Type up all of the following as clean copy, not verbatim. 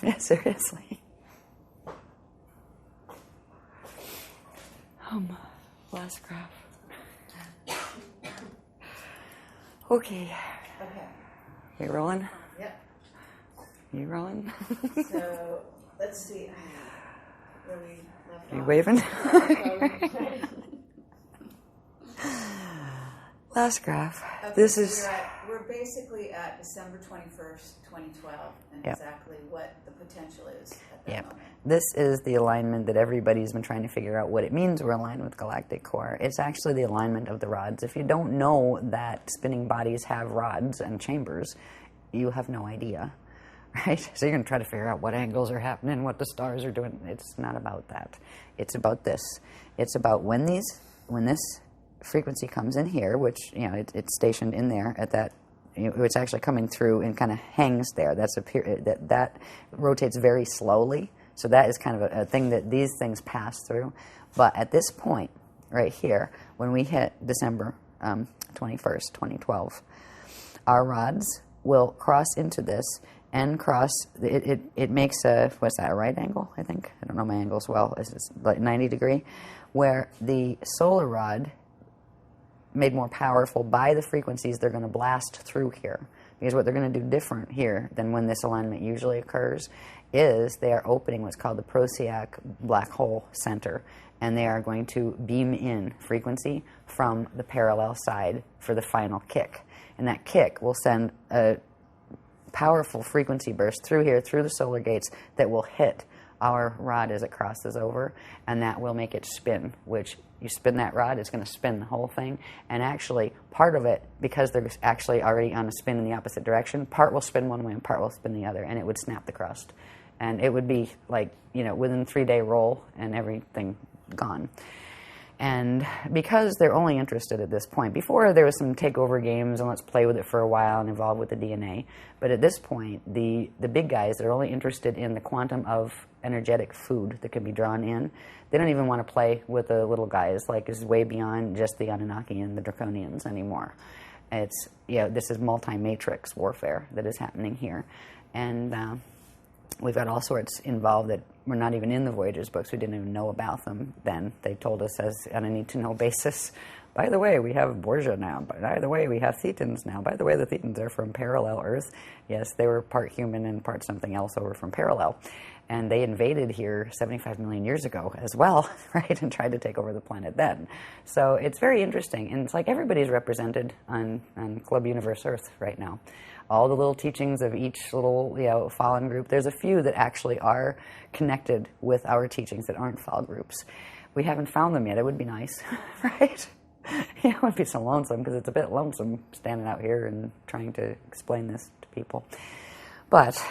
Yeah, seriously. Last graph. Okay. You rolling? Yep. You rolling? So let's see where we left You off. waving? Last graph. Okay, This so is. we're basically at December 21st, 2012, and Yep. exactly what the potential is at that Yep. moment. This is the alignment that everybody's been trying to figure out what it means we're aligned with galactic core. It's actually the alignment of the rods. If you don't know that spinning bodies have rods and chambers, you have no idea, right? So you're going to try to figure out what angles are happening, what the stars are doing. It's not about that. It's about this. It's about when this frequency comes in here, which, it's stationed in there at that, it's actually coming through and kind of hangs there. That's a period that rotates very slowly. So that is kind of a thing that these things pass through. But at this point, right here, when we hit December 21st, 2012, our rods will cross into this and cross, it makes a, what's that, a right angle, I think? I don't know my angles well. It's like 90 degree, where the solar rod, made more powerful by the frequencies they're going to blast through here. Because what they're going to do different here than when this alignment usually occurs is they are opening what's called the Procyon black hole center, and they are going to beam in frequency from the parallel side for the final kick. And that kick will send a powerful frequency burst through here, through the solar gates, that will hit our rod as it crosses over, and that will make it spin, which you spin that rod, it's going to spin the whole thing. And actually, part of it, because they're actually already on a spin in the opposite direction, part will spin one way and part will spin the other, and it would snap the crust. And it would be like, within 3-day roll and everything gone. And because they're only interested at this point, before there was some takeover games and let's play with it for a while and evolve with the DNA, but at this point, the big guys that are only interested in the quantum of energetic food that can be drawn in, they don't even want to play with the little guys, like is way beyond just the Anunnaki and the Draconians anymore. It's, this is multi-matrix warfare that is happening here. And we've got all sorts involved that we're not even in the Voyagers books. We didn't even know about them then. They told us as on a need-to-know basis, by the way, we have Borgia now. By the way, we have Thetans now. By the way, the Thetans are from parallel Earth. Yes, they were part human and part something else over from parallel. And they invaded here 75 million years ago as well, right, and tried to take over the planet then. So it's very interesting. And it's like everybody's represented on Club Universe Earth right now. All the little teachings of each little, fallen group. There's a few that actually are connected with our teachings that aren't fall groups. We haven't found them yet. It would be nice, right? It wouldn't be so lonesome, because it's a bit lonesome standing out here and trying to explain this to people. But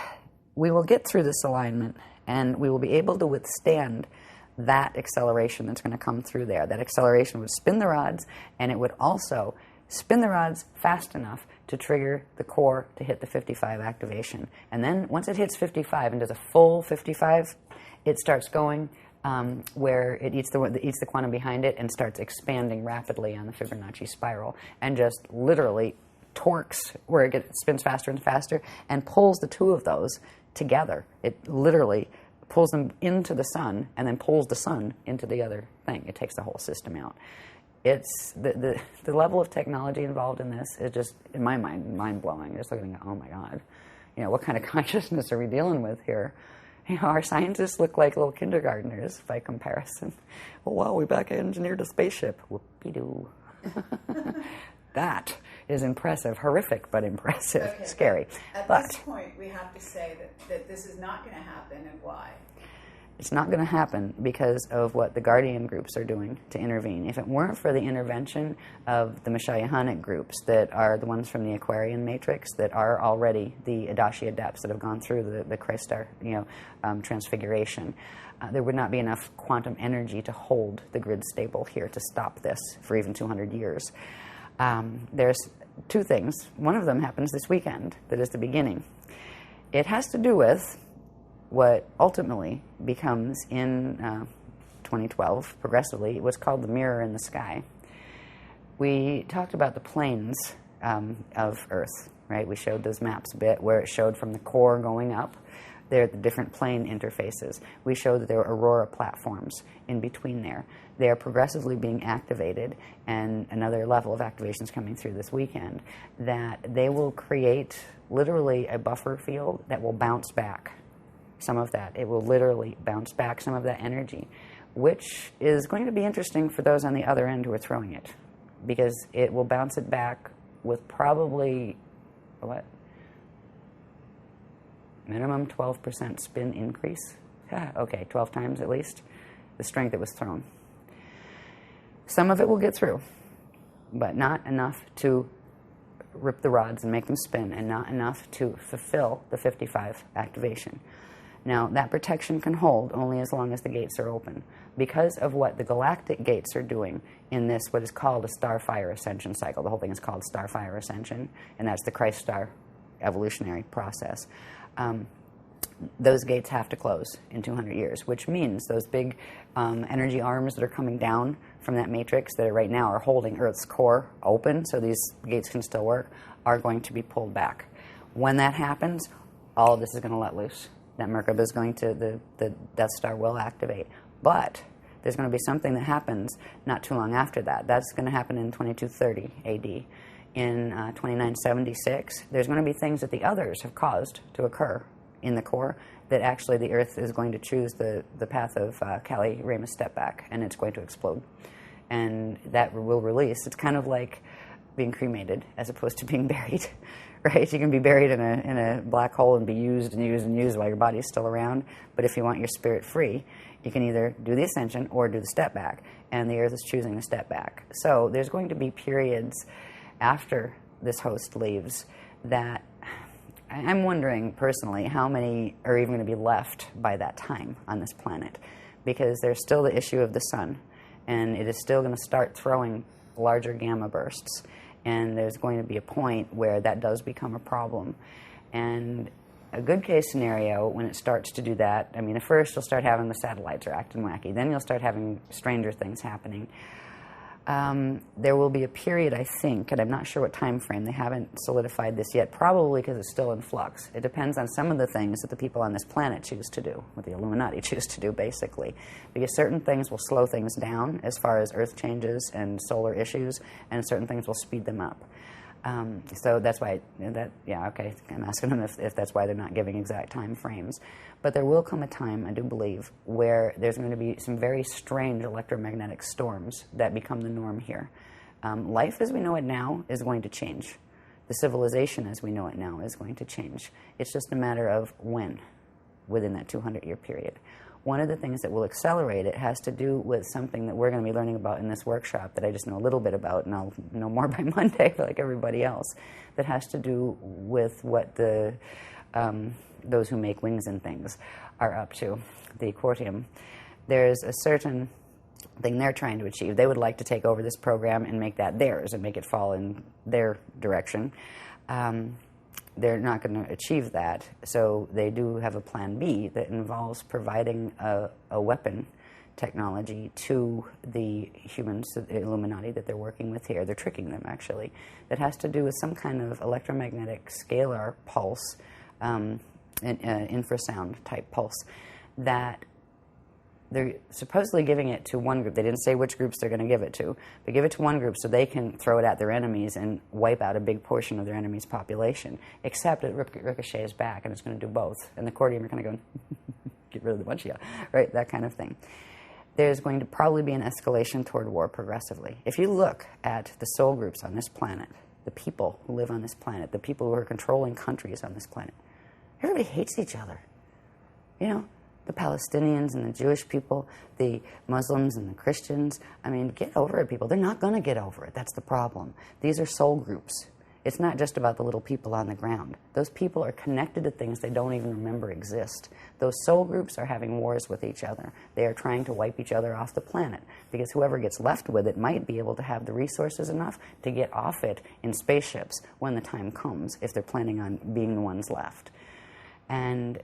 we will get through this alignment, and we will be able to withstand that acceleration that's going to come through there. That acceleration would spin the rods, and it would also spin the rods fast enough to trigger the core to hit the 55 activation. And then once it hits 55 and does a full 55, it starts going where it eats the quantum behind it and starts expanding rapidly on the Fibonacci spiral, and just literally torques where it spins faster and faster and pulls the two of those together. It literally pulls them into the sun and then pulls the sun into the other thing. It takes the whole system out. It's the level of technology involved in this is just, in my mind, mind-blowing. Just looking at, oh my God, what kind of consciousness are we dealing with here? Our scientists look like little kindergartners by comparison. Oh, wow, we back engineered a spaceship. Whoopie-doo. That is impressive, horrific, but impressive, Okay, scary. At But this point, we have to say that this is not going to happen, and why? it's not going to happen because of what the Guardian groups are doing to intervene. If it weren't for the intervention of the Ashayana groups that are the ones from the Aquarian matrix that are already the Adashi adepts that have gone through the Christar, transfiguration, there would not be enough quantum energy to hold the grid stable here to stop this for even 200 years. There's two things. One of them happens this weekend that is the beginning. It has to do with what ultimately becomes in 2012, progressively, what's called the mirror in the sky. We talked about the planes of Earth right? We showed those maps a bit where it showed from the core going up. There are the different plane interfaces. We showed that there were aurora platforms in between there. They are progressively being activated, and another level of activation is coming through this weekend, that they will create literally a buffer field that will bounce back some of that. It will literally bounce back some of that energy, which is going to be interesting for those on the other end who are throwing it, because it will bounce it back with probably, what? Minimum 12% spin increase. Okay, 12 times at least the strength it was thrown. Some of it will get through, but not enough to rip the rods and make them spin, and not enough to fulfill the 55 activation. Now, that protection can hold only as long as the gates are open. Because of what the galactic gates are doing in this, what is called a Starfire Ascension cycle. The whole thing is called Starfire Ascension, and that's the Christ Star evolutionary process. Those gates have to close in 200 years, which means those big energy arms that are coming down from that matrix that right now are holding Earth's core open so these gates can still work, are going to be pulled back. When that happens, all of this is going to let loose. That Merkaba is going to, the Death Star will activate. But there's going to be something that happens not too long after that. That's going to happen in 2230 AD. In 2976, there's going to be things that the others have caused to occur in the core that actually the Earth is going to choose the path of Kali Ramus step back, and it's going to explode. And that will release. It's kind of like being cremated as opposed to being buried, right? You can be buried in a black hole and be used and used and used while your body's still around. But if you want your spirit free, you can either do the ascension or do the step back. And the Earth is choosing the step back. So there's going to be periods after this host leaves that I'm wondering personally how many are even going to be left by that time on this planet, because there's still the issue of the sun, and it is still going to start throwing larger gamma bursts, and there's going to be a point where that does become a problem. And a good case scenario when it starts to do that, I mean, at first you'll start having the satellites are acting wacky, then you'll start having stranger things happening. There will be a period, I think, and I'm not sure what time frame, they haven't solidified this yet, probably because it's still in flux. It depends on some of the things that the people on this planet choose to do, what the Illuminati choose to do, basically. Because certain things will slow things down as far as Earth changes and solar issues, and certain things will speed them up. So that's why, okay, I'm asking them if that's why they're not giving exact time frames. But there will come a time, I do believe, where there's going to be some very strange electromagnetic storms that become the norm here. Life as we know it now is going to change. The civilization as we know it now is going to change. It's just a matter of when within that 200-year period. One of the things that will accelerate it has to do with something that we're going to be learning about in this workshop that I just know a little bit about, and I'll know more by Monday, like everybody else, that has to do with what the those who make wings and things are up to, the Quartium. There's a certain thing they're trying to achieve. They would like to take over this program and make that theirs and make it fall in their direction. They're not going to achieve that, so they do have a plan B that involves providing a weapon technology to the humans, the Illuminati that they're working with here. They're tricking them, actually. That has to do with some kind of electromagnetic scalar pulse, infrasound type pulse, that they're supposedly giving it to one group. They didn't say which groups they're going to give it to, but give it to one group so they can throw it at their enemies and wipe out a big portion of their enemy's population. Except it ricochets back, and it's going to do both. And the Quartium are kind of going, get rid of the bunch of you, right? That kind of thing. There's going to probably be an escalation toward war progressively. If you look at the soul groups on this planet, the people who live on this planet, the people who are controlling countries on this planet, everybody hates each other. You know? The Palestinians and the Jewish people, the Muslims and the Christians. I mean, get over it, people. They're not going to get over it. That's the problem. These are soul groups. It's not just about the little people on the ground. Those people are connected to things they don't even remember exist. Those soul groups are having wars with each other. They are trying to wipe each other off the planet, because whoever gets left with it might be able to have the resources enough to get off it in spaceships when the time comes, if they're planning on being the ones left. And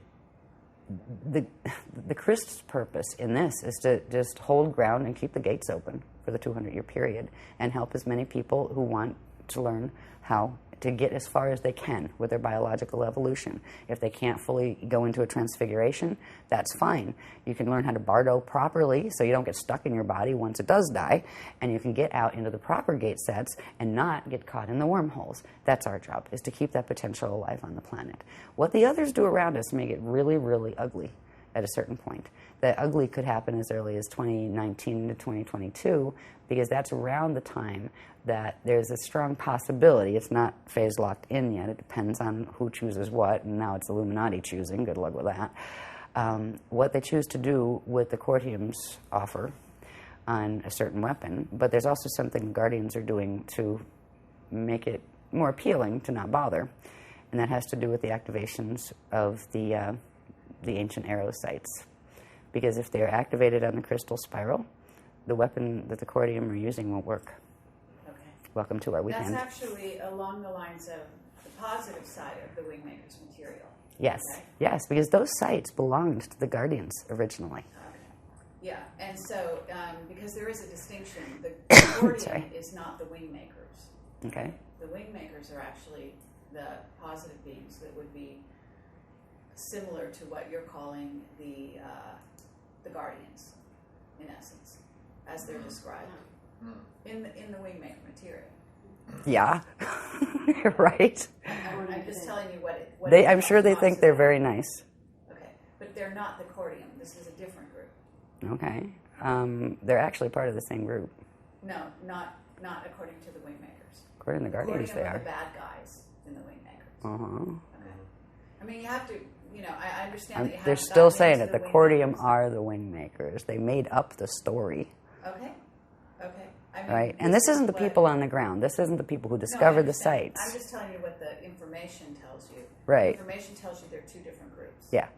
the Christ's purpose in this is to just hold ground and keep the gates open for the 200-year period and help as many people who want to learn how to get as far as they can with their biological evolution. If they can't fully go into a transfiguration, that's fine. You can learn how to bardo properly so you don't get stuck in your body once it does die, and you can get out into the proper gate sets and not get caught in the wormholes. That's our job, is to keep that potential alive on the planet. What the others do around us make it really, really ugly at a certain point. The ugly could happen as early as 2019 to 2022, because that's around the time that there's a strong possibility. It's not phase locked in yet. It depends on who chooses what, and now it's Illuminati choosing. Good luck with that. What they choose to do with the Cortium's offer on a certain weapon, but there's also something the Guardians are doing to make it more appealing to not bother, and that has to do with the activations of the ancient arrow sites. Because if they're activated on the crystal spiral, the weapon that the Cortium are using won't work. Okay. Welcome to our weekend. That's actually along the lines of the positive side of the Wingmaker's material. Yes, okay? Yes, because those sites belonged to the Guardians originally. Okay. Yeah, and so because there is a distinction, the Cortium is not the Wingmakers. Okay. The Wingmakers are actually the positive beings that would be similar to what you're calling the Guardians, in essence, as they're described in the Wingmaker material. Yeah, right. I'm just telling you what I'm sure they think they're very nice. Okay, but they're not the Cortium. This is a different group. Okay, they're actually part of the same group. No, not according to the Wingmakers. According to the Guardians, Cortium they are are the bad guys in the Wingmakers. Okay. I mean, you have to. I understand that you have They're to still dive saying into that the Cortium are the Wingmakers. They made up the story. Okay. I mean, right? And this isn't the people on the ground. This isn't the people who discovered the sites. I'm just telling you what the information tells you. Right. The information tells you they're two different groups. Yeah.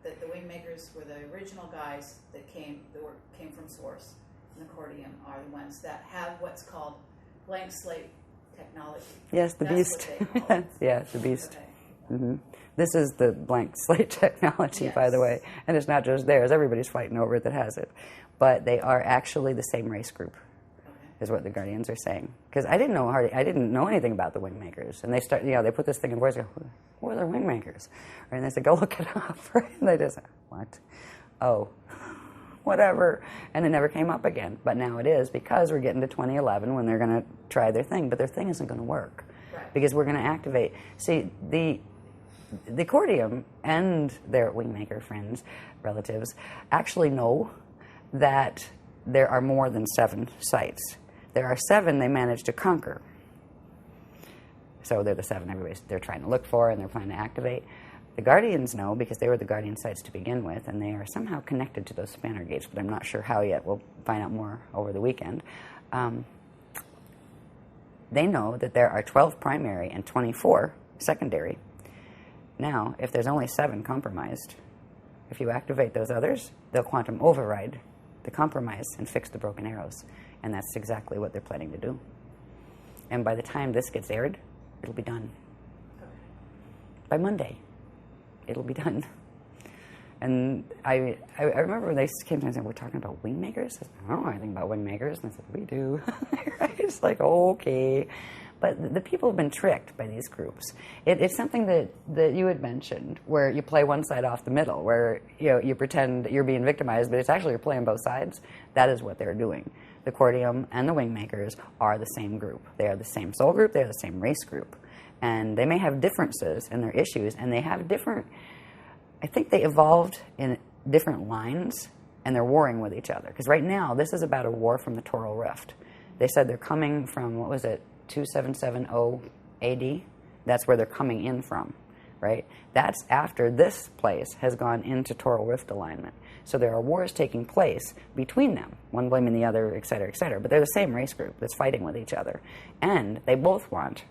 That the Wingmakers were the original guys that came from Source, and the Cortium are the ones that have what's called blank slate technology. Yes, the That's beast. what they call it. Yeah, the beast. Okay. Mm-hmm. This is the blank slate technology, Yes. by the way. And it's not just theirs. Everybody's fighting over it that has it. But they are actually the same race group, is what the Guardians are saying. Because I didn't know anything about the Wingmakers. And they put this thing in voice, who are the Wingmakers? And they said, go look it up. And they just, what? Oh, whatever. And it never came up again. But now it is, because we're getting to 2011 when they're going to try their thing. But their thing isn't going to work. Right. Because we're going to activate. See, the Cortium and their Wingmaker friends, relatives, actually know that there are more than 7 sites. There are 7 they managed to conquer. So they're the 7 they're trying to look for and they're planning to activate. The Guardians know because they were the Guardian sites to begin with, and they are somehow connected to those spanner gates, but I'm not sure how yet. We'll find out more over the weekend. They know that there are 12 primary and 24 secondary. Now, if there's only 7 compromised, if you activate those others, they'll quantum override the compromise and fix the broken arrows. And that's exactly what they're planning to do. And by the time this gets aired, it'll be done. By Monday, it'll be done. And I remember when they came to me and said, we're talking about Wingmakers? I said, I don't know anything about Wingmakers. And I said, we do. It's like, okay. But the people have been tricked by these groups. It's something that you had mentioned, where you play one side off the middle, where you pretend you're being victimized, but it's actually you're playing both sides. That is what they're doing. The Cortium and the Wingmakers are the same group. They are the same soul group. They are the same race group. And they may have differences in their issues, and they have different... I think they evolved in different lines, and they're warring with each other. Because right now, this is about a war from the Toral Rift. They said they're coming from, 2770 AD? That's where they're coming in from, right? That's after this place has gone into Toral Rift alignment. So there are wars taking place between them, one blaming the other, et cetera, et cetera. But they're the same race group that's fighting with each other. And they both want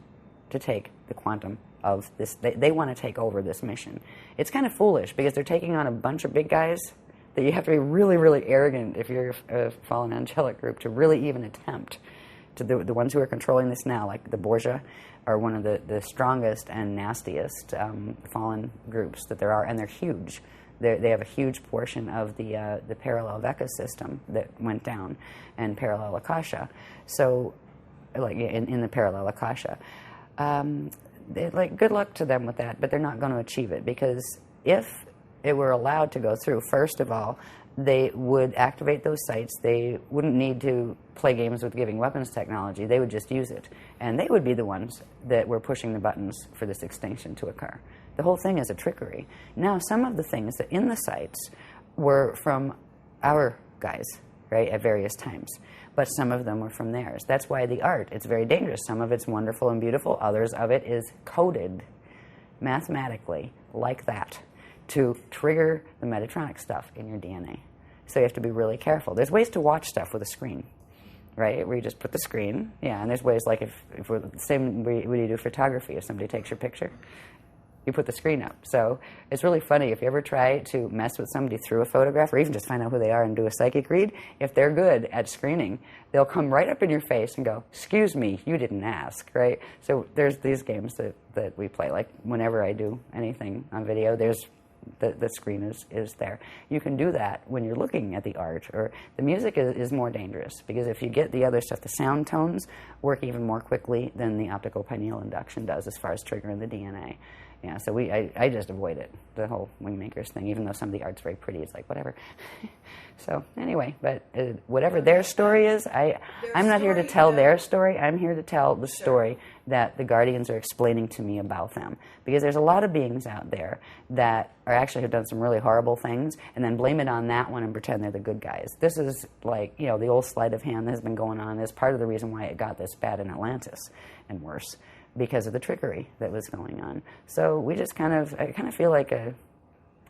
to take the quantum of this. They want to take over this mission. It's kind of foolish because they're taking on a bunch of big guys that you have to be really, really arrogant if you're a fallen angelic group to really even attempt. To the ones who are controlling this now, like the Borgia, are one of the strongest and nastiest fallen groups that there are, and they're huge. They have a huge portion of the parallel Vecca system that went down, and parallel Akasha. So, like in the parallel Akasha. like, good luck to them with that, but they're not going to achieve it, because if it were allowed to go through, first of all, they would activate those sites. They wouldn't need to play games with giving weapons technology. They would just use it. And they would be the ones that were pushing the buttons for this extinction to occur. The whole thing is a trickery. Now, some of the things that in the sites were from our guys, right, at various times. But some of them were from theirs. That's why the art, it's very dangerous. Some of it's wonderful and beautiful. Others of it is coded mathematically like that to trigger the Metatronic stuff in your DNA. So you have to be really careful. There's ways to watch stuff with a screen, right, where you just put the screen. Yeah, and there's ways, like if we're the same way you do photography. If somebody takes your picture, you put the screen up. So it's really funny. If you ever try to mess with somebody through a photograph, or even just find out who they are and do a psychic read, if they're good at screening, they'll come right up in your face and go, "Excuse me, you didn't ask," right? So there's these games that we play. Like whenever I do anything on video, there's the screen is there. You can do that when you're looking at the art. Or the music is more dangerous, because if you get the other stuff, the sound tones work even more quickly than the optical pineal induction does as far as triggering the DNA. Yeah, so I just avoid it, the whole Wingmakers thing, even though some of the art's very pretty. It's like, whatever. So anyway, but whatever their story is, I'm not here to tell their story. I'm here to tell the story that the Guardians are explaining to me about them. Because there's a lot of beings out there that are actually have done some really horrible things, and then blame it on that one and pretend they're the good guys. This is like, the old sleight of hand that has been going on. Is part of the reason why it got this bad in Atlantis, and worse, because of the trickery that was going on. So we just I kind of feel like a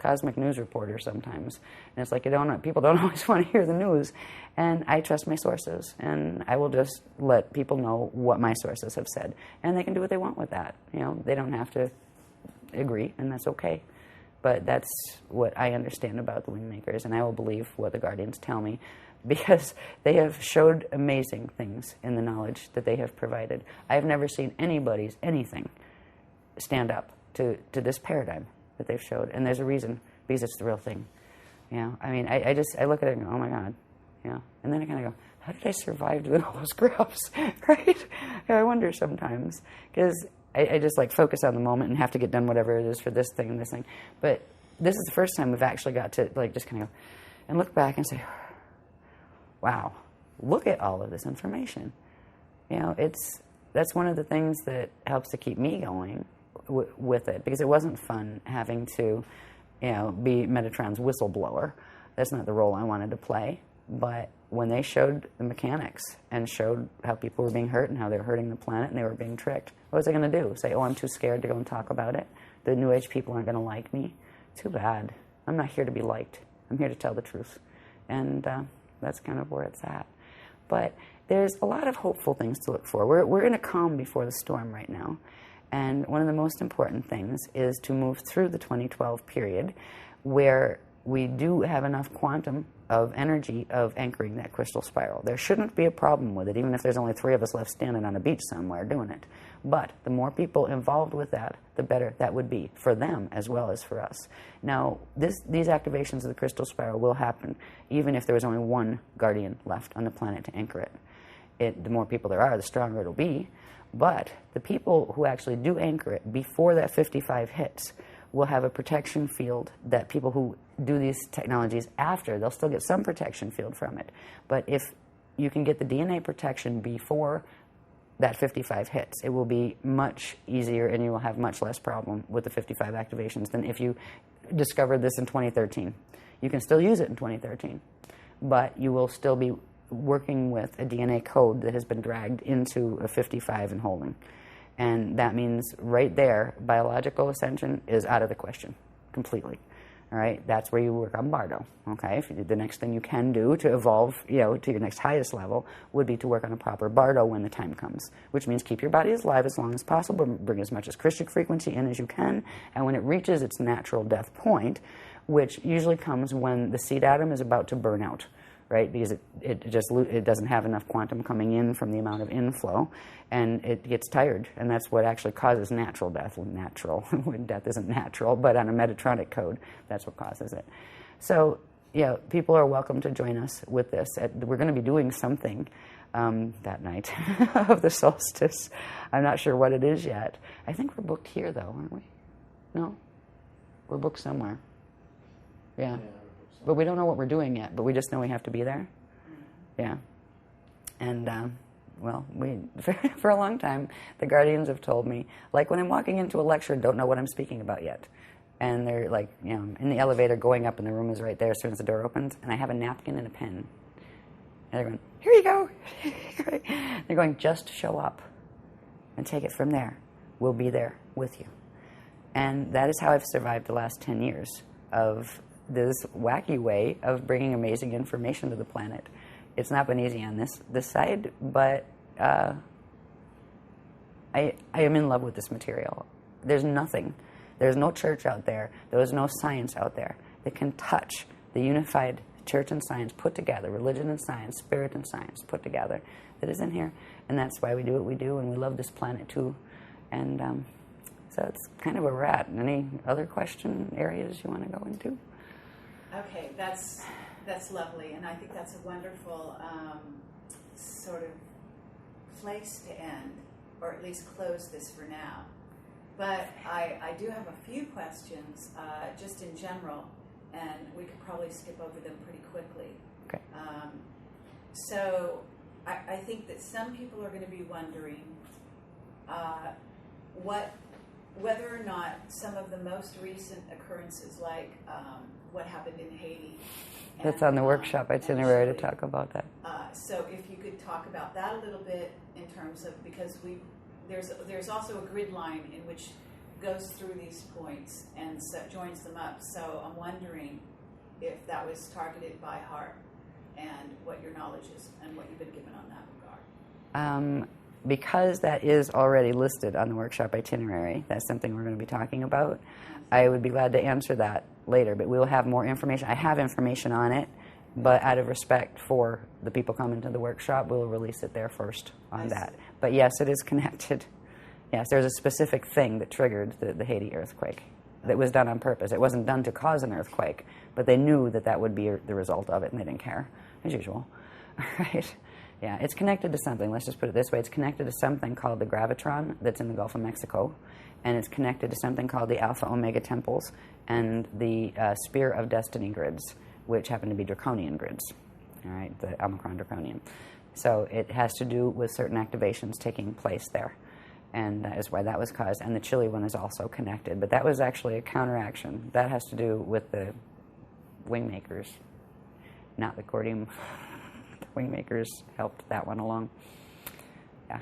cosmic news reporter sometimes. And it's like people don't always want to hear the news. And I trust my sources. And I will just let people know what my sources have said. And they can do what they want with that. They don't have to agree, and that's okay. But that's what I understand about the Wingmakers, and I will believe what the Guardians tell me, because they have showed amazing things in the knowledge that they have provided. I have never seen anything stand up to this paradigm that they've showed, and there's a reason, because it's the real thing. I mean, I look at it and go, oh my God, and then I kind of go, how did I survive doing all those graphs, right? I wonder sometimes, because I just focus on the moment and have to get done whatever it is for this thing and this thing. But this is the first time we've actually got to just kind of go and look back and say, wow, look at all of this information. That's one of the things that helps to keep me going with it, because it wasn't fun having to, be Metatron's whistleblower. That's not the role I wanted to play. But when they showed the mechanics and showed how people were being hurt and how they were hurting the planet and they were being tricked, what was I going to do? Say, oh, I'm too scared to go and talk about it? The New Age people aren't going to like me? Too bad. I'm not here to be liked. I'm here to tell the truth. And that's kind of where it's at. But there's a lot of hopeful things to look for. We're in a calm before the storm right now. And one of the most important things is to move through the 2012 period, where we do have enough quantum of energy of anchoring that crystal spiral. There shouldn't be a problem with it, even if there's only 3 of us left standing on a beach somewhere doing it. But the more people involved with that, the better that would be for them as well as for us. Now, these activations of the crystal spiral will happen even if there was only one guardian left on the planet to anchor it. The more people there are, the stronger it'll be. But the people who actually do anchor it before that 55 hits will have a protection field that people who do these technologies after, they'll still get some protection field from it. But if you can get the DNA protection before that 55 hits, it will be much easier, and you will have much less problem with the 55 activations than if you discovered this in 2013. You can still use it in 2013, but you will still be working with a DNA code that has been dragged into a 55 and holding. And that means right there, biological ascension is out of the question completely. All right, that's where you work on Bardo. Okay, the next thing you can do to evolve, to your next highest level would be to work on a proper Bardo when the time comes, which means keep your body alive as long as possible, bring as much as Christic frequency in as you can, and when it reaches its natural death point, which usually comes when the seed atom is about to burn out, right? Because it doesn't have enough quantum coming in from the amount of inflow, and it gets tired, and that's what actually causes natural death. Well, natural, when death isn't natural, but on a Metatronic code, that's what causes it. So, people are welcome to join us with this. We're going to be doing something that night of the solstice. I'm not sure what it is yet. I think we're booked here, though, aren't we? No? We're booked somewhere. Yeah. But we don't know what we're doing yet, but we just know we have to be there. Yeah. And, for a long time, the guardians have told me, like when I'm walking into a lecture, don't know what I'm speaking about yet. And they're like, in the elevator going up and the room is right there as soon as the door opens, and I have a napkin and a pen. And they're going, here you go. They're going, just show up and take it from there. We'll be there with you. And that is how I've survived the last 10 years of this wacky way of bringing amazing information to the planet. It's not been easy on this side, but I am in love with this material. There's no church out there, there's no science out there that can touch the unified church and science put together, religion and science, spirit and science put together, that is in here. And that's why we do what we do, and we love this planet too. And so it's kind of where we're at. Any other question areas you want to go into? Okay, that's lovely, and I think that's a wonderful sort of place to end, or at least close this for now. But I do have a few questions, just in general, and we could probably skip over them pretty quickly. Okay. So I think that some people are going to be wondering whether or not some of the most recent occurrences, like what happened in Haiti. That's on the workshop itinerary to talk about that. So if you could talk about that a little bit in terms of, because there's also a grid line in which goes through these points and joins them up. So I'm wondering if that was targeted by heart and what your knowledge is and what you've been given on that regard. Because that is already listed on the workshop itinerary, that's something we're going to be talking about. I would be glad to answer that later, but we will have more information. I have information on it, but out of respect for the people coming to the workshop, we'll release it there first on that. But yes, it is connected. Yes, there's a specific thing that triggered the Haiti earthquake that was done on purpose. It wasn't done to cause an earthquake, but they knew that would be the result of it, and they didn't care, as usual. Right? Yeah, it's connected to something. Let's just put it this way. It's connected to something called the gravitron that's in the Gulf of Mexico, and it's connected to something called the Alpha Omega temples and the Spear of Destiny grids, which happen to be draconian grids, all right, the Omicron draconian. So it has to do with certain activations taking place there, and that is why that was caused. And the Chile one is also connected, but that was actually a counteraction. That has to do with the wingmakers, not the cordium. The wingmakers helped that one along. Yeah.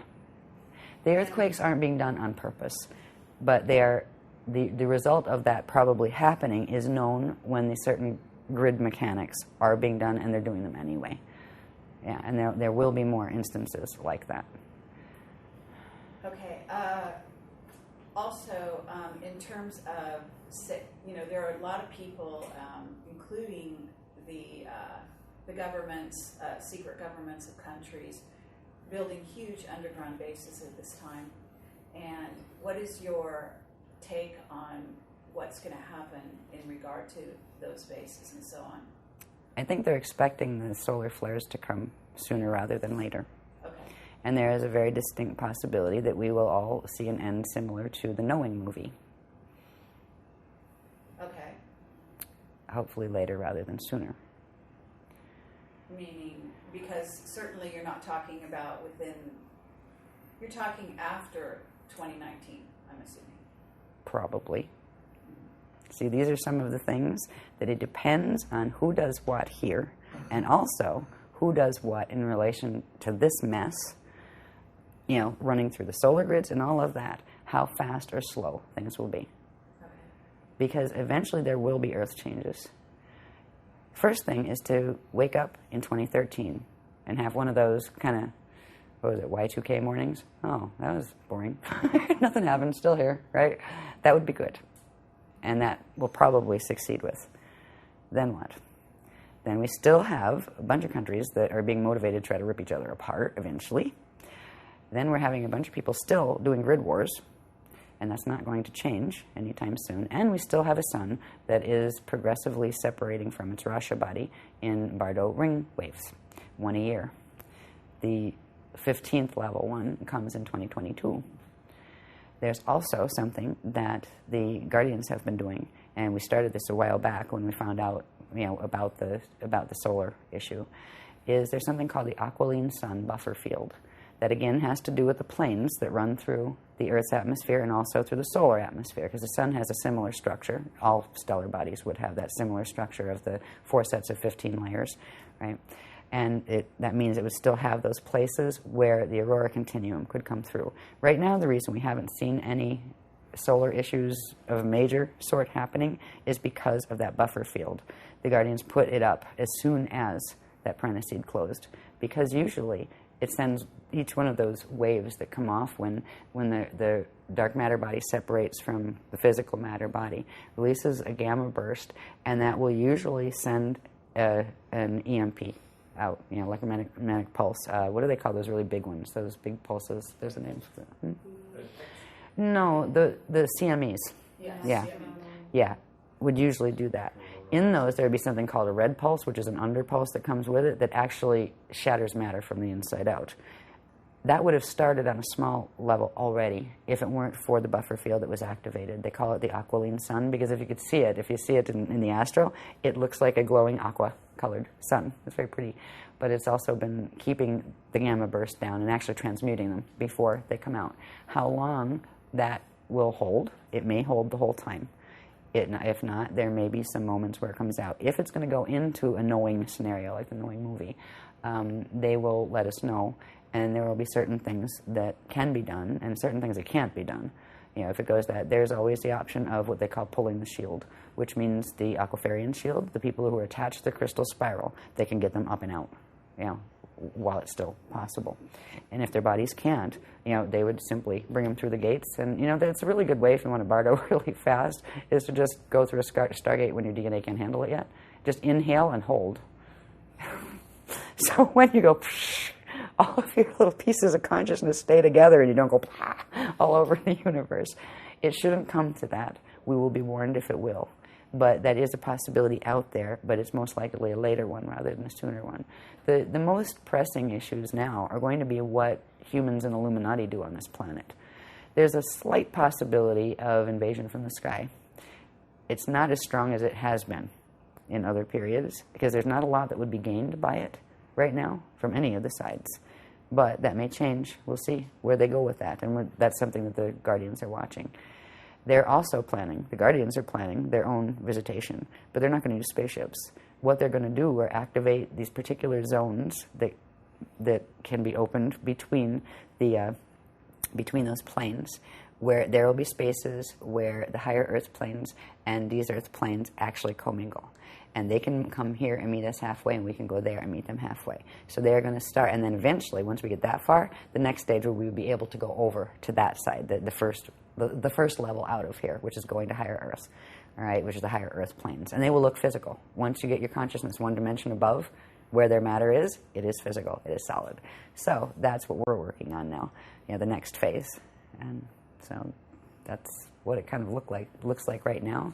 The earthquakes aren't being done on purpose, but they are. The result of that probably happening is known when the certain grid mechanics are being done, and they're doing them anyway. Yeah, and there will be more instances like that. Okay. Also, in terms of, there are a lot of people, including the governments, secret governments of countries, building huge underground bases at this time. And what is your take on what's going to happen in regard to those bases and so on? I think they're expecting the solar flares to come sooner rather than later. Okay. And there is a very distinct possibility that we will all see an end similar to the Knowing movie. Okay. Hopefully later rather than sooner. Meaning, because certainly you're not talking about you're talking after 2019, I'm assuming. Probably. See, these are some of the things that it depends on who does what here, and also who does what in relation to this mess, running through the solar grids and all of that, how fast or slow things will be. Okay. Because eventually there will be earth changes. First thing is to wake up in 2013 and have one of those kind of, Y2K mornings? Oh, that was boring. Nothing happened, still here, right? That would be good. And that will probably succeed with. Then what? Then we still have a bunch of countries that are being motivated to try to rip each other apart eventually. Then we're having a bunch of people still doing grid wars, and that's not going to change anytime soon. And we still have a sun that is progressively separating from its Rasha body in Bardo ring waves, one a year. the 15th level one comes in 2022. There's also something that the Guardians have been doing, and we started this a while back when we found out, about the solar issue. Is there's something called the aquiline sun buffer field that again has to do with the planes that run through the Earth's atmosphere and also through the solar atmosphere, because the sun has a similar structure. All stellar bodies would have that similar structure of the 4 sets of 15 layers, right? And that means it would still have those places where the aurora continuum could come through. Right now, the reason we haven't seen any solar issues of a major sort happening is because of that buffer field. The Guardians put it up as soon as that parentheses closed, because usually it sends each one of those waves that come off when the dark matter body separates from the physical matter body, releases a gamma burst, and that will usually send an EMP out, like a magnetic pulse. What do they call those really big ones? Those big pulses? There's a name for them. No, the CMEs. Yes. Yeah. Yeah, would usually do that. In those, there would be something called a red pulse, which is an underpulse that comes with it that actually shatters matter from the inside out. That would have started on a small level already if it weren't for the buffer field that was activated. They call it the aquiline sun because if you see it in the astral, it looks like a glowing aqua-colored sun. It's very pretty. But it's also been keeping the gamma burst down and actually transmuting them before they come out. How long that will hold, it may hold the whole time. If not, there may be some moments where it comes out. If it's going to go into a knowing scenario, like the knowing movie, they will let us know, and there will be certain things that can be done and certain things that can't be done. If it goes that, there's always the option of what they call pulling the shield, which means the Aquafarian shield, the people who are attached to the crystal spiral, they can get them up and out, while it's still possible. And if their bodies can't, they would simply bring them through the gates. And, that's a really good way if you want to bardo really fast, is to just go through a Stargate when your DNA can't handle it yet. Just inhale and hold. So when you go, all of your little pieces of consciousness stay together and you don't go all over the universe. It shouldn't come to that. We will be warned if it will. But that is a possibility out there, but it's most likely a later one rather than a sooner one. The most pressing issues now are going to be what humans and Illuminati do on this planet. There's a slight possibility of invasion from the sky. It's not as strong as it has been in other periods, because there's not a lot that would be gained by it right now from any of the sides. But that may change. We'll see where they go with that, and that's something that the Guardians are watching. They're also planning, the Guardians are planning their own visitation, but they're not going to use spaceships. What they're going to do are activate these particular zones that can be opened between those planes, where there will be spaces where the higher Earth planes and these Earth planes actually commingle. And they can come here and meet us halfway, and we can go there and meet them halfway. So they're going to start, and then eventually, once we get that far, the next stage where we would be able to go over to that side, the first level out of here, which is going to higher Earth, all right, which is the higher Earth planes. And they will look physical. Once you get your consciousness one dimension above where their matter is, it is physical, it is solid. So that's what we're working on now, the next phase. And so that's what it kind of looks like right now.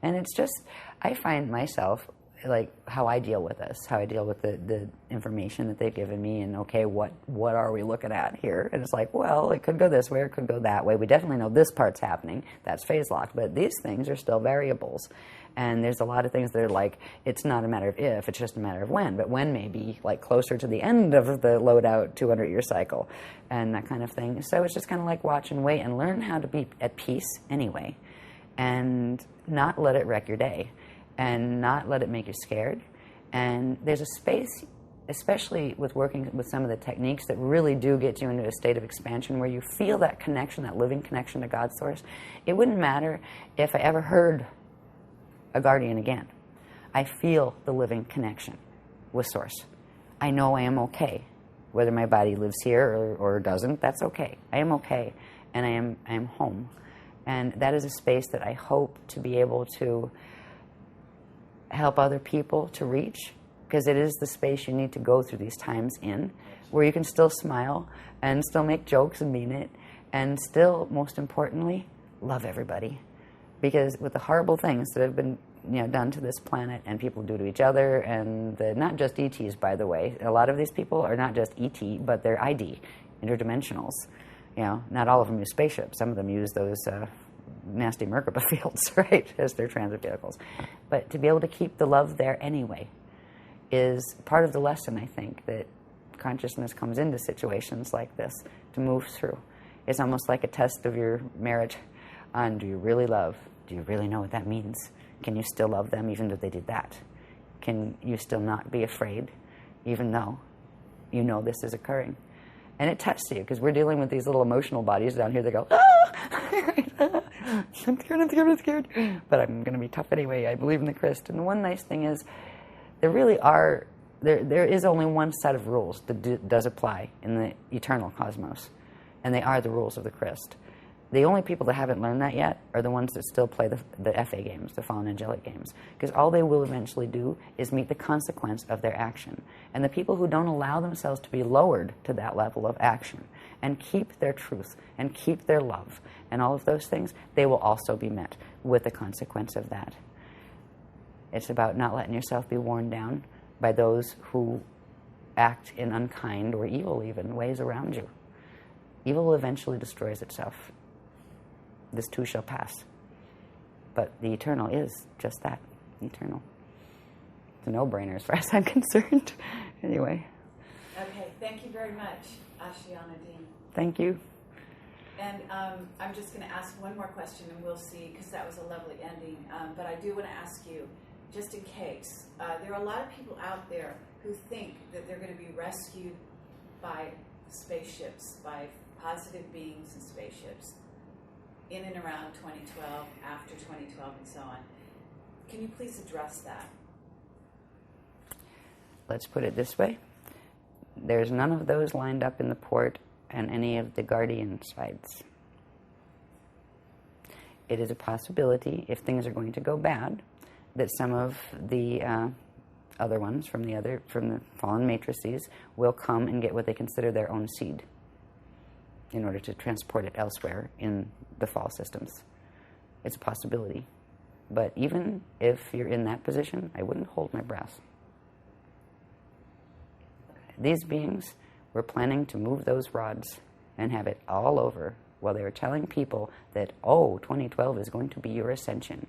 And it's just, I find myself, like, how I deal with this, how I deal with the information that they've given me, and, okay, what are we looking at here? And it's like, well, it could go this way or it could go that way. We definitely know this part's happening. That's phase locked. But these things are still variables. And there's a lot of things that are like, it's not a matter of if, it's just a matter of when. But when may be, like, closer to the end of the load-out 200-year cycle and that kind of thing. So it's just kind of like watch and wait and learn how to be at peace anyway, and not let it wreck your day, and not let it make you scared. And there's a space, especially with working with some of the techniques that really do get you into a state of expansion where you feel that connection, that living connection to God's source. It wouldn't matter if I ever heard a guardian again. I feel the living connection with source. I know I am okay. Whether my body lives here or doesn't, that's okay. I am okay, and I am home. And that is a space that I hope to be able to help other people to reach, because it is the space you need to go through these times in, where you can still smile and still make jokes and mean it, and still, most importantly, love everybody. Because with the horrible things that have been done to this planet, and people do to each other, and not just ETs, by the way. A lot of these people are not just ET, but they're ID, interdimensionals. Not all of them use spaceships. Some of them use those nasty Merkaba fields, right, as their transit vehicles. But to be able to keep the love there anyway is part of the lesson, I think, that consciousness comes into situations like this to move through. It's almost like a test of your marriage on, do you really love? Do you really know what that means? Can you still love them even though they did that? Can you still not be afraid even though you know this is occurring? And it tests you, because we're dealing with these little emotional bodies down here that go, I'm scared. But I'm going to be tough anyway. I believe in the Christ. And the one nice thing is, there is only one set of rules that does apply in the eternal cosmos. And they are the rules of the Christ. The only people that haven't learned that yet are the ones that still play the FA games, the fallen angelic games. Because all they will eventually do is meet the consequence of their action. And the people who don't allow themselves to be lowered to that level of action and keep their truth and keep their love and all of those things, they will also be met with the consequence of that. It's about not letting yourself be worn down by those who act in unkind or evil even ways around you. Evil eventually destroys itself. This too shall pass. But the eternal is just that, eternal. It's a no-brainer as far as I'm concerned. Anyway. Okay, thank you very much, Ashayana Deane. Thank you. And I'm just going to ask one more question, and we'll see, because that was a lovely ending. But I do want to ask you, just in case, there are a lot of people out there who think that they're going to be rescued by spaceships, by positive beings and spaceships, in and around 2012, after 2012, and so on. Can you please address that? Let's put it this way. There's none of those lined up in the port and any of the Guardian sides. It is a possibility, if things are going to go bad, that some of the other ones from the fallen matrices will come and get what they consider their own seed in order to transport it elsewhere in the fall systems. It's a possibility. But even if you're in that position, I wouldn't hold my breath. These beings were planning to move those rods and have it all over while they were telling people that, 2012 is going to be your ascension.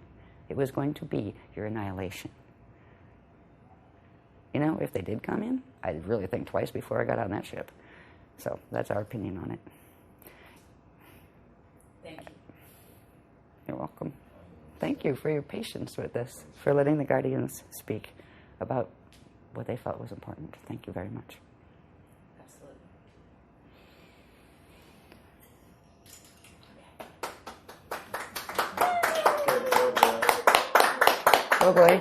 It was going to be your annihilation. If they did come in, I'd really think twice before I got on that ship. So that's our opinion on it. Thank you. You're welcome. Thank you for your patience with this, for letting the Guardians speak about what they felt was important. Thank you very much. Absolutely. Oh boy.